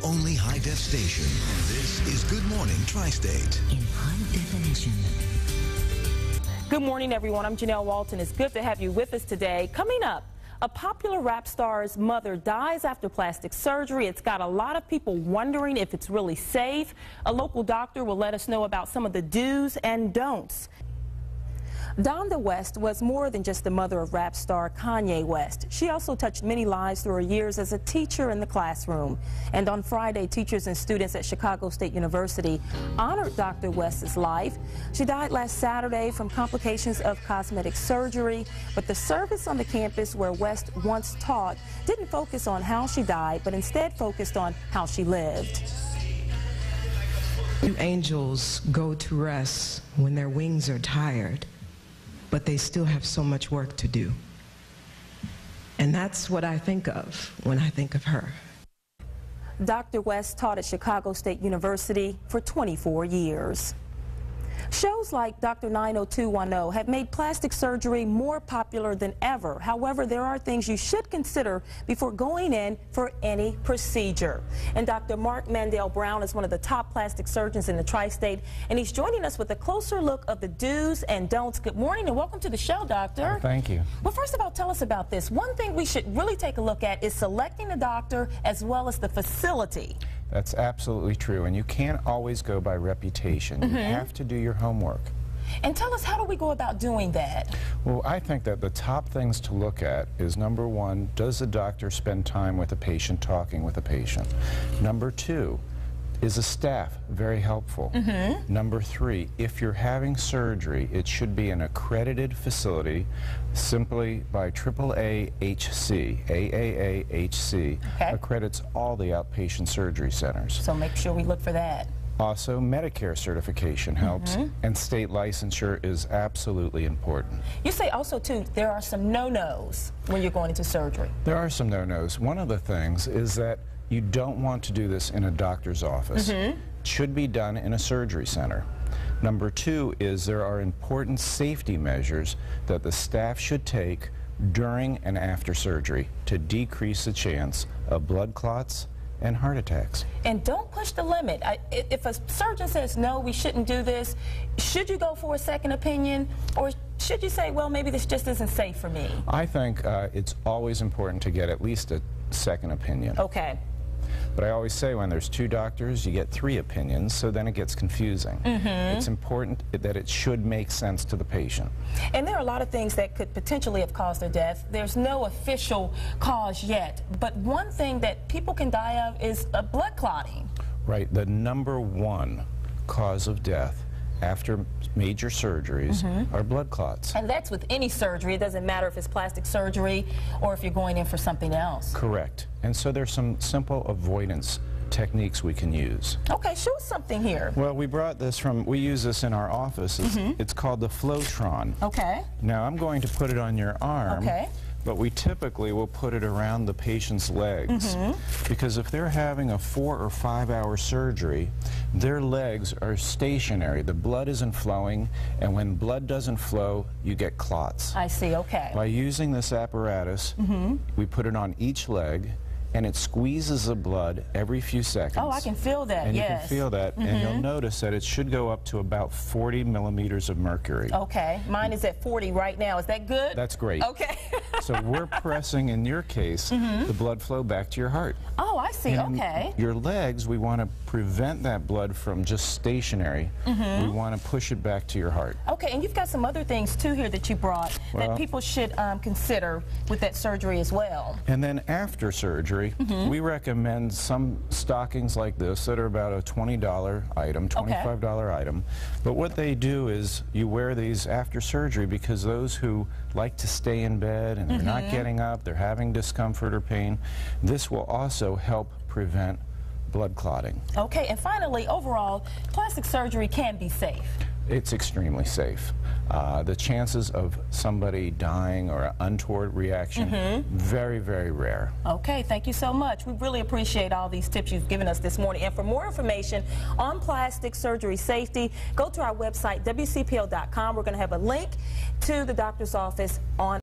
only high-def station. This is Good Morning Tri-State. In high definition. Good morning, everyone. I'm Janelle Walton. It's good to have you with us today. Coming up, a popular rap star's mother dies after plastic surgery. It's got a lot of people wondering if it's really safe. A local doctor will let us know about some of the do's and don'ts. Donda West was more than just the mother of rap star Kanye West. She also touched many lives through her years as a teacher in the classroom. And on Friday, teachers and students at Chicago State University honored Dr. West's life. She died last Saturday from complications of cosmetic surgery, but the service on the campus where West once taught didn't focus on how she died, but instead focused on how she lived. Angels go to rest when their wings are tired, but they still have so much work to do. And that's what I think of when I think of her. Dr. West taught at Chicago State University for 24 years. Shows like Dr. 90210 have made plastic surgery more popular than ever. However, there are things you should consider before going in for any procedure. And Dr. Mark Mandell-Brown is one of the top plastic surgeons in the tri-state, and he's joining us with a closer look of the do's and don'ts. Good morning and welcome to the show, Doctor. Thank you. Well, first of all, tell us about this. One thing we should really take a look at is selecting a doctor as well as the facility. That's absolutely true, and you can't always go by reputation. You have to do your homework. And tell us, how do we go about doing that? Well, I think that the top things to look at is, number one, does the doctor spend time with a patient, talking with a patient? Number two, is the staff very helpful? Number three, if you're having surgery, it should be an accredited facility simply by AAAHC. AAAHC accredits all the outpatient surgery centers. So make sure we look for that. Also, Medicare certification helps, and state licensure is absolutely important. You say also, too, there are some no-nos when you're going into surgery. There are some no-nos. One of the things is that you don't want to do this in a doctor's office. It should be done in a surgery center. Number two is there are important safety measures that the staff should take during and after surgery to decrease the chance of blood clots and heart attacks. And don't push the limit. If a surgeon says, no, we shouldn't do this, should you go for a second opinion, or should you say, well, maybe this just isn't safe for me? I think it's always important to get at least a second opinion. Okay. But I always say when there's two doctors, you get three opinions, so then it gets confusing. It's important that it should make sense to the patient. And there are a lot of things that could potentially have caused their death. There's no official cause yet, but one thing that people can die of is blood clotting. Right. The number one cause of death after major surgeries are blood clots. And that's with any surgery. It doesn't matter if it's plastic surgery or if you're going in for something else. Correct. And so there's some simple avoidance techniques we can use. Okay, show us something here. Well, we brought this from, we use this in our office. It's called the Flowtron. Okay. Now I'm going to put it on your arm. Okay. But we typically will put it around the patient's legs because if they're having a 4 or 5 hour surgery, their legs are stationary. The blood isn't flowing, and when blood doesn't flow, you get clots. I see, okay. By using this apparatus, we put it on each leg, and it squeezes the blood every few seconds. Oh, I can feel that, and yes. you can feel that, and you'll notice that it should go up to about 40 millimeters of mercury. Okay, mine is at 40 right now. Is that good? That's great. Okay. So we're pressing, in your case, the blood flow back to your heart. Oh, I see, And okay. your legs, we want to prevent that blood from just stationary. We want to push it back to your heart. Okay, and you've got some other things, too, here that you brought that people should consider with that surgery as well. And then after surgery, we recommend some stockings like this that are about a $20 item, $25 item. But what they do is you wear these after surgery because those who like to stay in bed and they're not getting up, they're having discomfort or pain, this will also help prevent blood clotting. Okay, and finally, overall, plastic surgery can be safe. It's extremely safe. The chances of somebody dying or an untoward reaction, very, very rare. Okay, thank you so much. We really appreciate all these tips you've given us this morning. And for more information on plastic surgery safety, go to our website, WCPL.com. We're going to have a link to the doctor's office on